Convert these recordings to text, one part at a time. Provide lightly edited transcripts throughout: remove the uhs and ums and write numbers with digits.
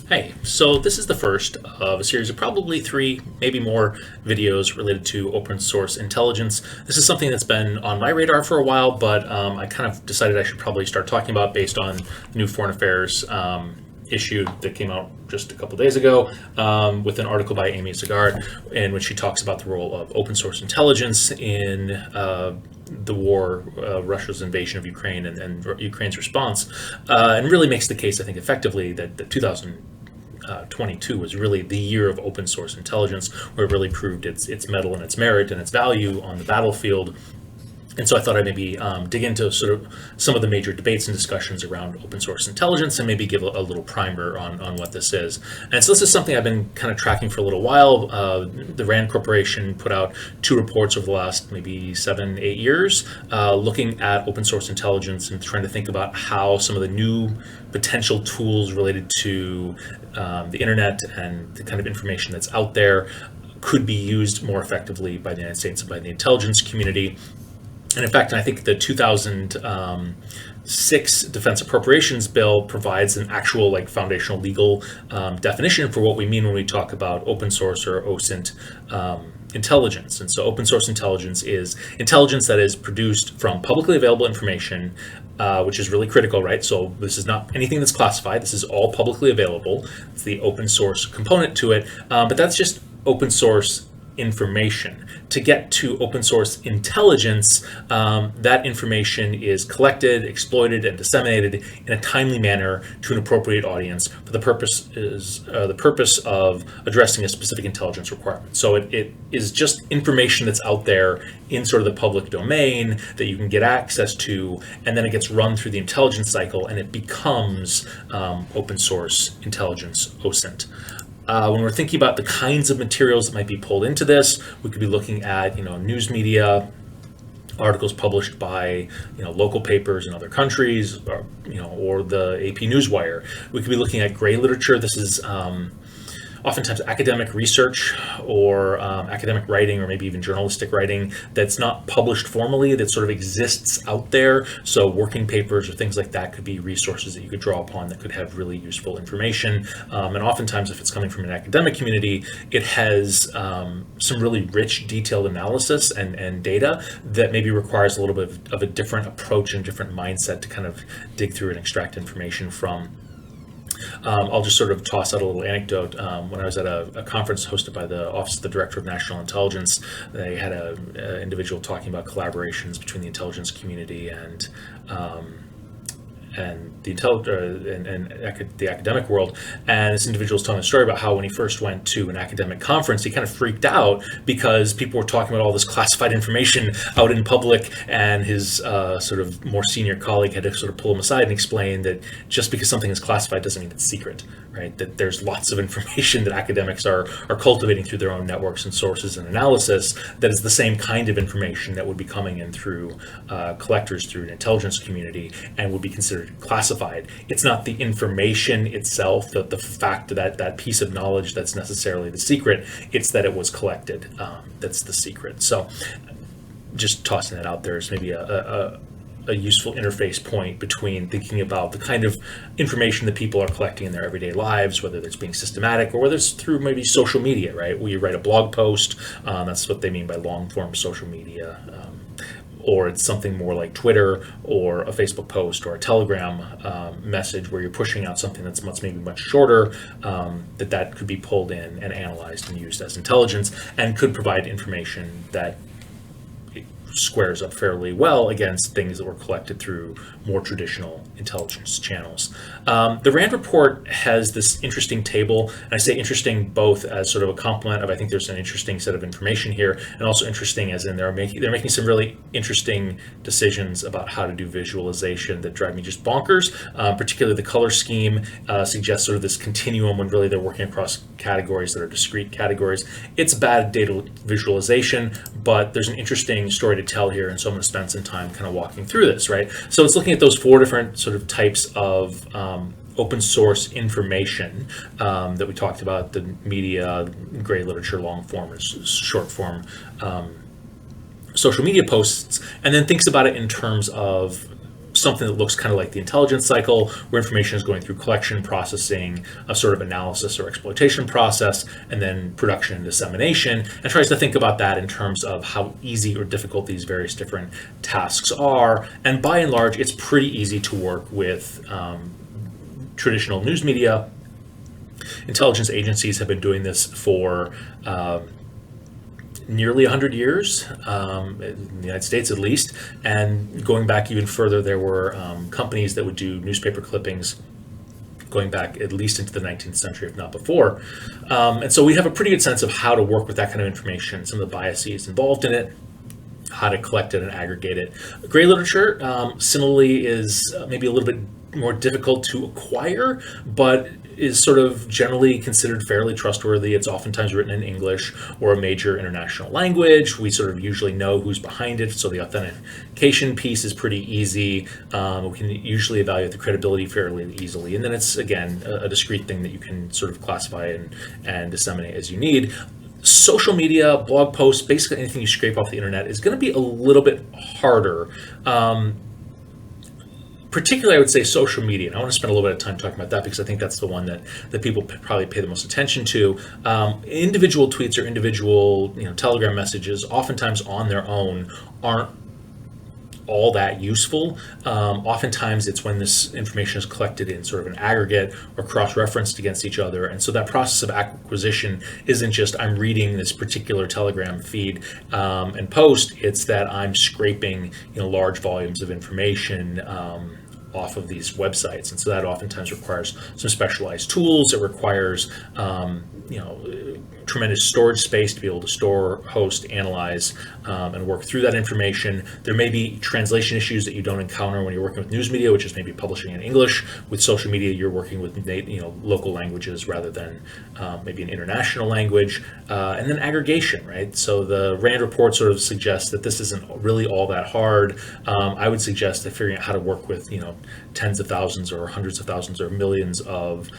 Hey, so this is the first of a series of probably three, maybe more videos related to open source intelligence. This is something that's been on my radar for a while, but I kind of decided I should probably start talking about based on the new Foreign Affairs issue that came out just a couple days ago with an article by Amy Sagard in which she talks about the role of open source intelligence in the war, Russia's invasion of Ukraine and Ukraine's response, and really makes the case, I think, effectively that 2022 was really the year of open source intelligence, where it really proved its mettle and its merit and its value on the battlefield. And so I thought I'd maybe dig into sort of some of the major debates and discussions around open source intelligence and maybe give a little primer on what this is. And so this is something I've been kind of tracking for a little while. The RAND Corporation put out 2 reports over the last maybe 7-8 years looking at open source intelligence and trying to think about how some of the new potential tools related to the internet and the kind of information that's out there could be used more effectively by the United States and by the intelligence community. And in fact, I think the 2006 Defense Appropriations Bill provides an actual foundational legal definition for what we mean when we talk about open source or OSINT intelligence. And so open source intelligence is intelligence that is produced from publicly available information, which is really critical, right? So this is not anything that's classified. This is all publicly available. It's the open source component to it. But that's just open source information. To get to open source intelligence, that information is collected, exploited, and disseminated in a timely manner to an appropriate audience for the purpose of addressing a specific intelligence requirement. So it is just information that's out there in sort of the public domain that you can get access to, and then it gets run through the intelligence cycle and it becomes open source intelligence, OSINT. When we're thinking about the kinds of materials that might be pulled into this, we could be looking at news media, articles published by local papers in other countries, or the AP Newswire. We could be looking at gray literature. This is oftentimes academic research or academic writing, or maybe even journalistic writing that's not published formally, that sort of exists out there. So working papers or things like that could be resources that you could draw upon that could have really useful information. And oftentimes, if it's coming from an academic community, it has some really rich, detailed analysis and data that maybe requires a little bit of a different approach and different mindset to kind of dig through and extract information from. I'll just sort of toss out a little anecdote. When I was at a conference hosted by the Office of the Director of National Intelligence, they had an individual talking about collaborations between the intelligence community and the academic world. And this individual was telling a story about how when he first went to an academic conference, he kind of freaked out because people were talking about all this classified information out in public, and his sort of more senior colleague had to sort of pull him aside and explain that just because something is classified doesn't mean it's secret, right? That there's lots of information that academics are cultivating through their own networks and sources and analysis that is the same kind of information that would be coming in through collectors through an intelligence community and would be considered classified. It's not the information itself, the fact that piece of knowledge that's necessarily the secret. It's that it was collected. That's the secret. So just tossing that out there is maybe a useful interface point between thinking about the kind of information that people are collecting in their everyday lives, whether it's being systematic or whether it's through maybe social media, right? Where you write a blog post, that's what they mean by long form social media. Or it's something more like Twitter or a Facebook post or a Telegram message where you're pushing out something that's maybe much shorter, that could be pulled in and analyzed and used as intelligence and could provide information that squares up fairly well against things that were collected through more traditional intelligence channels. The RAND report has this interesting table, and I say interesting both as sort of a compliment of I think there's an interesting set of information here, and also interesting as in they're making some really interesting decisions about how to do visualization that drive me just bonkers. Particularly the color scheme suggests sort of this continuum when really they're working across categories that are discrete categories. It's bad data visualization, but there's an interesting story to tell here, and so I'm going to spend some time kind of walking through this, right? So it's looking at those 4 different sort of types of open source information that we talked about: the media, gray literature, long form, or short form social media posts, and then thinks about it in terms of something that looks kind of like the intelligence cycle, where information is going through collection, processing, a sort of analysis or exploitation process, and then production and dissemination, and tries to think about that in terms of how easy or difficult these various different tasks are. And by and large, it's pretty easy to work with traditional news media. Intelligence agencies have been doing this for nearly 100 years, in the United States at least, and going back even further, there were companies that would do newspaper clippings going back at least into the 19th century, if not before. And so we have a pretty good sense of how to work with that kind of information, some of the biases involved in it, how to collect it and aggregate it. Gray literature, similarly, is maybe a little bit more difficult to acquire, but is sort of generally considered fairly trustworthy. It's oftentimes written in English or a major international language. We sort of usually know who's behind it, so the authentication piece is pretty easy. We can usually evaluate the credibility fairly easily. And then it's, again, a discrete thing that you can sort of classify and disseminate as you need. Social media, blog posts, basically anything you scrape off the internet is going to be a little bit harder. Particularly, I would say social media, and I want to spend a little bit of time talking about that because I think that's the one that people probably pay the most attention to. Individual tweets or individual Telegram messages, oftentimes on their own, aren't all that useful. Oftentimes it's when this information is collected in sort of an aggregate or cross-referenced against each other. And so that process of acquisition isn't just I'm reading this particular Telegram feed and post, it's that I'm scraping large volumes of information off of these websites. And so that oftentimes requires some specialized tools. It requires tremendous storage space to be able to store, host, analyze, and work through that information. There may be translation issues that you don't encounter when you're working with news media, which is maybe publishing in English. With social media, you're working with local languages rather than maybe an international language. And then aggregation, right? So the RAND report sort of suggests that this isn't really all that hard. I would suggest that figuring out how to work with tens of thousands or hundreds of thousands or millions of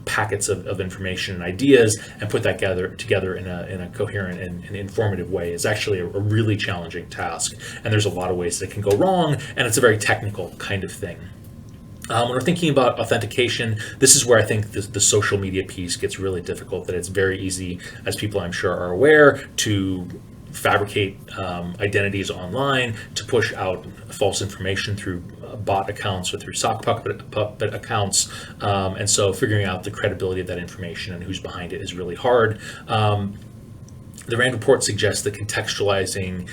packets of information and ideas and put that together in a coherent and informative way is actually a really challenging task. And there's a lot of ways that it can go wrong, and it's a very technical kind of thing. When we're thinking about authentication, this is where I think the social media piece gets really difficult, that it's very easy, as people I'm sure are aware, to fabricate identities online, to push out false information through bot accounts or through sock puppet accounts, and so figuring out the credibility of that information and who's behind it is really hard. The RAND report suggests that contextualizing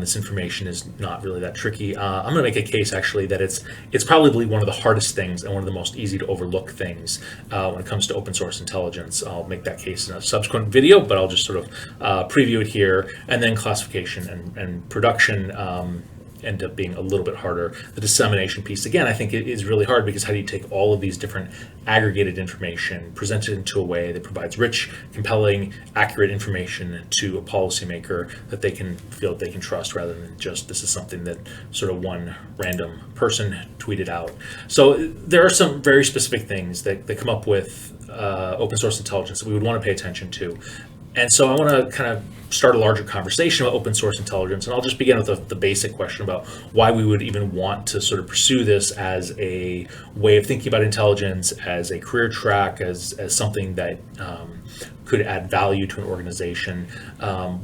this information is not really that tricky. I'm going to make a case actually that it's probably one of the hardest things and one of the most easy to overlook things when it comes to open source intelligence. I'll make that case in a subsequent video, but I'll just sort of preview it here. And then classification and production end up being a little bit harder. The dissemination piece, again, I think it is really hard, because how do you take all of these different aggregated information, present it into a way that provides rich, compelling, accurate information to a policymaker that they can feel that they can trust, rather than just this is something that sort of one random person tweeted out. So there are some very specific things that come up with open source intelligence that we would want to pay attention to. And so I want to kind of start a larger conversation about open source intelligence, and I'll just begin with the basic question about why we would even want to sort of pursue this as a way of thinking about intelligence, as a career track, as something that could add value to an organization.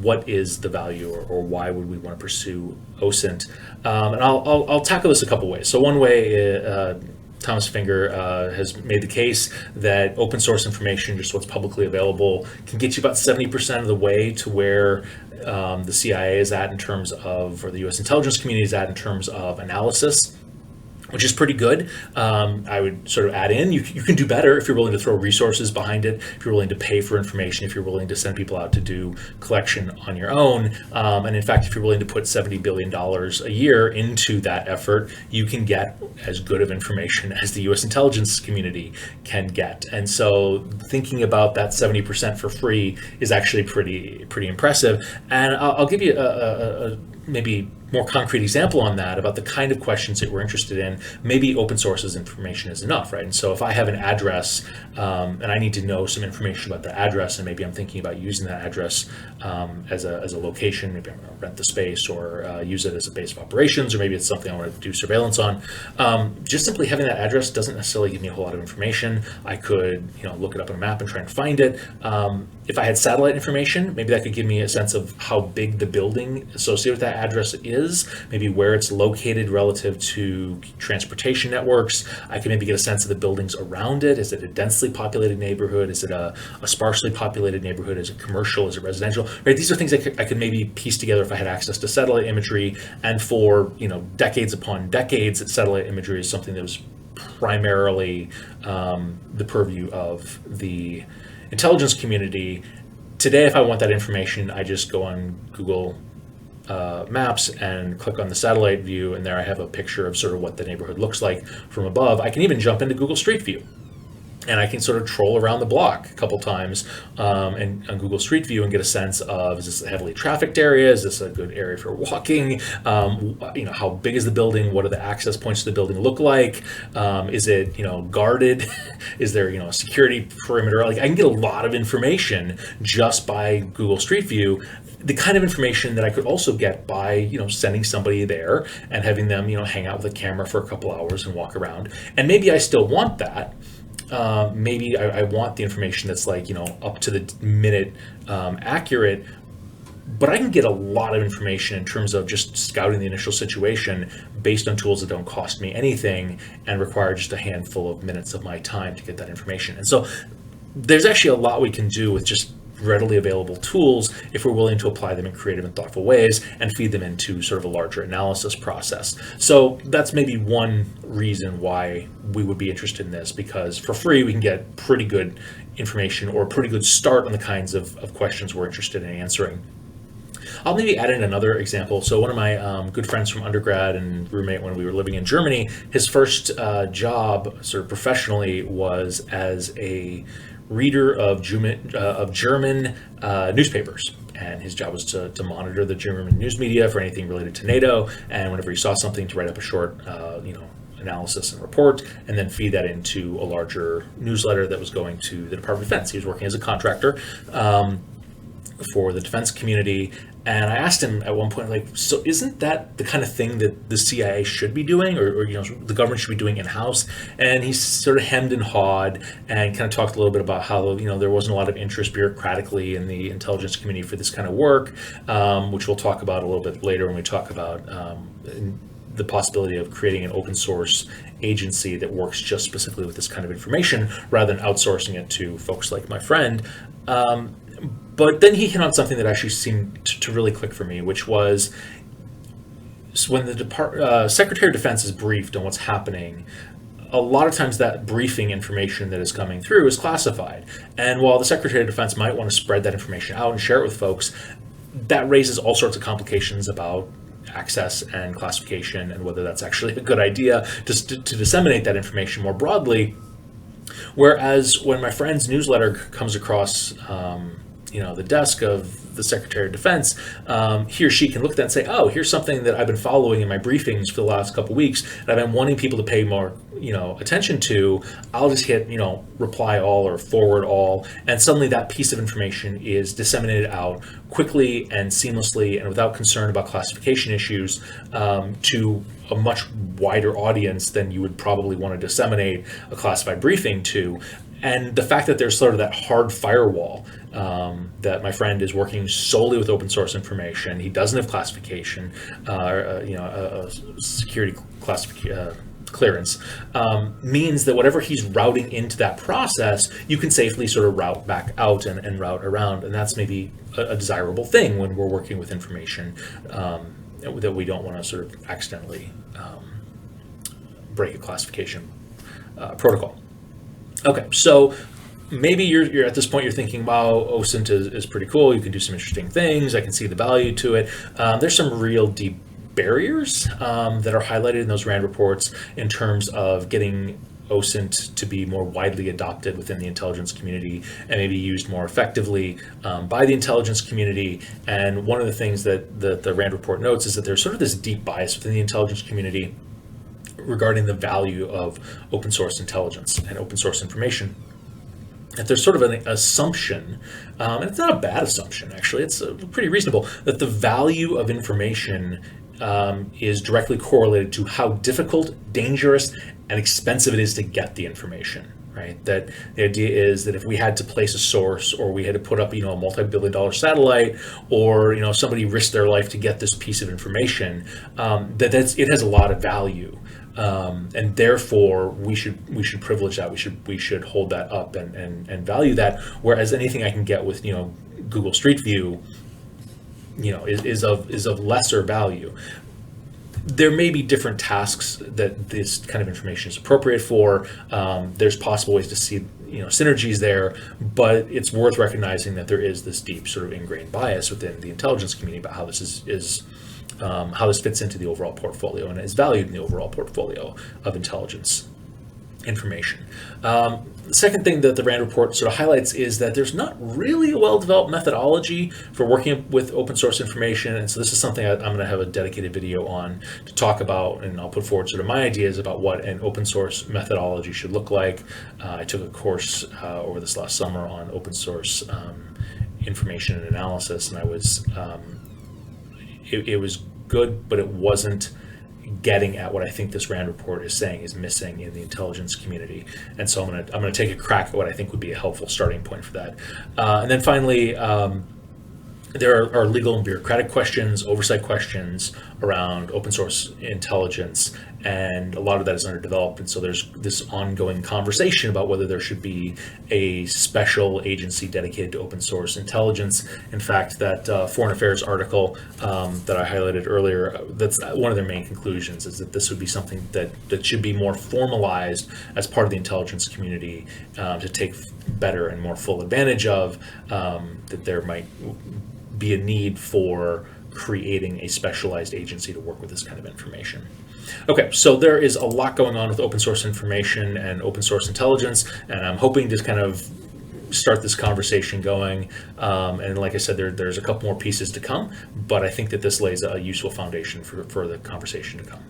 What is the value, or why would we want to pursue OSINT? And I'll tackle this a couple ways. So one way, Thomas Finger has made the case that open source information, just what's publicly available, can get you about 70% of the way to where the CIA is at in terms of, or the US intelligence community is at in terms of analysis, which is pretty good. I would sort of add in, you can do better if you're willing to throw resources behind it, if you're willing to pay for information, if you're willing to send people out to do collection on your own. And in fact, if you're willing to put $70 billion a year into that effort, you can get as good of information as the US intelligence community can get. And so thinking about that 70% for free is actually pretty impressive. And I'll give you maybe more concrete example on that about the kind of questions that we're interested in, maybe open source's information is enough, right? And so if I have an address and I need to know some information about the address, and maybe I'm thinking about using that address as a location, maybe I'm going to rent the space or use it as a base of operations, or maybe it's something I want to do surveillance on. Just simply having that address doesn't necessarily give me a whole lot of information. I could, look it up on a map and try and find it. If I had satellite information, maybe that could give me a sense of how big the building associated with that address is, maybe where it's located relative to transportation networks. I can maybe get a sense of the buildings around it. Is it a densely populated neighborhood? Is it a sparsely populated neighborhood? Is it commercial? Is it residential? Right? These are things I could maybe piece together if I had access to satellite imagery. And for decades upon decades, satellite imagery is something that was primarily the purview of the intelligence community. Today, if I want that information, I just go on Google Maps and click on the satellite view, and there I have a picture of sort of what the neighborhood looks like from above. I can even jump into Google Street View, and I can sort of troll around the block a couple times and on Google Street View and get a sense of, is this a heavily trafficked area? Is this a good area for walking? How big is the building? What do the access points to the building look like? Is it, guarded? Is there, a security perimeter? Like, I can get a lot of information just by Google Street View, the kind of information that I could also get by, sending somebody there and having them, hang out with a camera for a couple hours and walk around. And maybe I still want that. Maybe I want the information that's like, up to the minute accurate, but I can get a lot of information in terms of just scouting the initial situation based on tools that don't cost me anything and require just a handful of minutes of my time to get that information. And so there's actually a lot we can do with just readily available tools if we're willing to apply them in creative and thoughtful ways and feed them into sort of a larger analysis process. So that's maybe one reason why we would be interested in this, because for free we can get pretty good information or a pretty good start on the kinds of questions we're interested in answering. I'll maybe add in another example. So one of my good friends from undergrad and roommate when we were living in Germany, his first job sort of professionally was as a reader of German newspapers. And his job was to monitor the German news media for anything related to NATO. And whenever he saw something, to write up a short, analysis and report, and then feed that into a larger newsletter that was going to the Department of Defense. He was working as a contractor for the defense community. And I asked him at one point, so isn't that the kind of thing that the CIA should be doing, or the government should be doing in-house? And he sort of hemmed and hawed and kind of talked a little bit about how, there wasn't a lot of interest bureaucratically in the intelligence community for this kind of work, which we'll talk about a little bit later when we talk about the possibility of creating an open source agency that works just specifically with this kind of information rather than outsourcing it to folks like my friend. But then he hit on something that actually seemed to really click for me, which was when the Secretary of Defense is briefed on what's happening, a lot of times that briefing information that is coming through is classified. And while the Secretary of Defense might want to spread that information out and share it with folks, that raises all sorts of complications about access and classification and whether that's actually a good idea to disseminate that information more broadly. Whereas when my friend's newsletter comes across the desk of the Secretary of Defense, he or she can look at that and say, oh, here's something that I've been following in my briefings for the last couple of weeks that I've been wanting people to pay more attention to. I'll just hit reply all or forward all, and suddenly that piece of information is disseminated out quickly and seamlessly and without concern about classification issues to a much wider audience than you would probably want to disseminate a classified briefing to. And the fact that there's sort of that hard firewall, that my friend is working solely with open source information, he doesn't have classification, a security clearance, means that whatever he's routing into that process, you can safely sort of route back out and route around. And that's maybe a desirable thing when we're working with information that we don't want to sort of accidentally break a classification protocol. Okay, so maybe you're at this point, you're thinking, wow, OSINT is pretty cool. You can do some interesting things. I can see the value to it. There's some real deep barriers that are highlighted in those RAND reports in terms of getting OSINT to be more widely adopted within the intelligence community and maybe used more effectively by the intelligence community. And one of the things that the RAND report notes is that there's sort of this deep bias within the intelligence community regarding the value of open source intelligence and open source information. That there's sort of an assumption, and it's not a bad assumption actually, it's pretty reasonable, that the value of information is directly correlated to how difficult, dangerous, and expensive it is to get the information. Right? That the idea is that if we had to place a source, or we had to put up, a multi-billion-dollar satellite, or somebody risked their life to get this piece of information, it has a lot of value, and therefore we should privilege that. We should hold that up and value that. Whereas anything I can get with Google Street View, is of lesser value. There may be different tasks that this kind of information is appropriate for. There's possible ways to see synergies there, but it's worth recognizing that there is this deep sort of ingrained bias within the intelligence community about how this is how this fits into the overall portfolio and is valued in the overall portfolio of intelligence information. The second thing that the RAND report sort of highlights is that there's not really a well-developed methodology for working with open source information, and so this is something I'm going to have a dedicated video on to talk about, and I'll put forward sort of my ideas about what an open source methodology should look like. I took a course over this last summer on open source information and analysis, and I was it was good, but it wasn't getting at what I think this RAND report is saying is missing in the intelligence community. And so I'm gonna take a crack at what I think would be a helpful starting point for that. And then finally, there are legal and bureaucratic questions, oversight questions around open source intelligence, and a lot of that is underdeveloped. And so there's this ongoing conversation about whether there should be a special agency dedicated to open source intelligence. In fact, that Foreign Affairs article that I highlighted earlier, that's one of their main conclusions, is that this would be something that should be more formalized as part of the intelligence community to take better and more full advantage of, that there might be a need for creating a specialized agency to work with this kind of information. Okay, so there is a lot going on with open source information and open source intelligence, and I'm hoping to kind of start this conversation going. And like I said, there's a couple more pieces to come, but I think that this lays a useful foundation for the conversation to come.